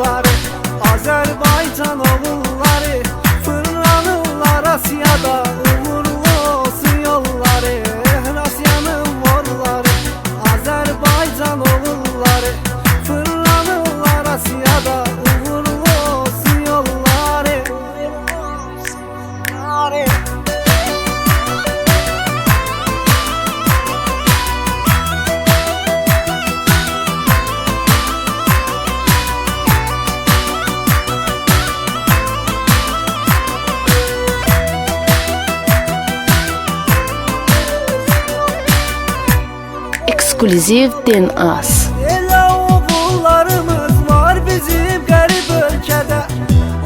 oğulları, Azərbaycan oğulları, fırlanırlar Asiyada, uğurlu olsun yolları. Asiyanın oğulları, Azərbaycan oğulları, fırlanırlar Asiyada, uğurlu olsun yolları. Ekskluziv DNAs. Elə oğullarımız var bizim qərib ölkədə,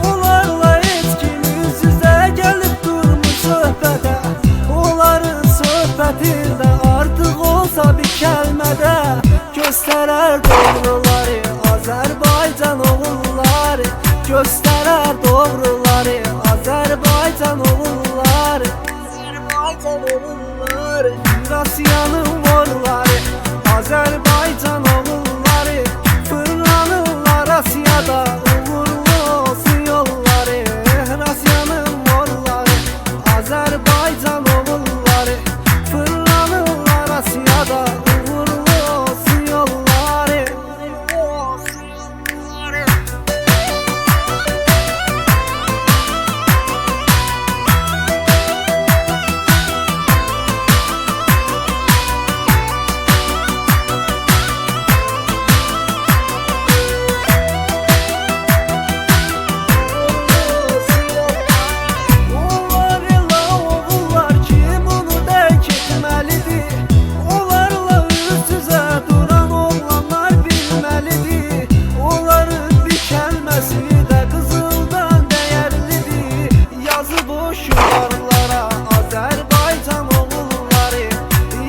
onlarla heç kim üz-üzə gəlib durmuş söhbətə. Onların söhbətində artıq olsa bir kəlmədə göstərər doğruları Azərbaycan oğulları, göstərər doğruları Azərbaycan oğulları, Azərbaycan oğulları. Asiyanın oğulları, Azərbaycan oğulları, fırlanırlar Asiyada, uğurlu olsun yolları. Asiyanın oğulları, Azərbaycan oğulları, fırlanırlar Asiyada, uğurlu olsun yolları. Onlar elə oğullar ki, bunu dərk etməlidir. Onlarla üz-üzə duran oğlanlar bilməlidir. Onların bir kəlməsi də qızıldan dəyərlidir. Yazıb o şüvarlara Azərbaycan oğulları,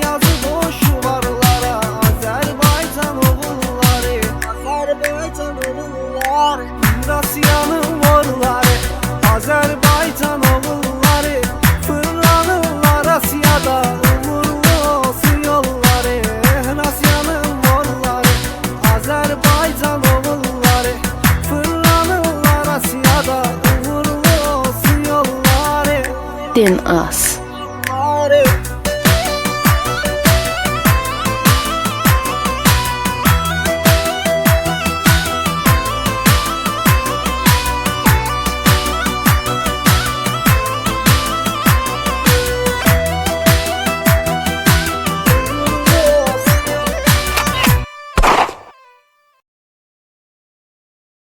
yazıb o şüvarlara Azərbaycan oğulları, Azərbaycan oğulları. Asiyanın oğulları, Azərbaycan oğulları, fırlanırlar Asiyada, uğurlu olsun yolları. Asiyanın oğulları, Azərbaycan oğulları, fırlanırlar Asiyada, uğurlu olsun yolları. DNAs.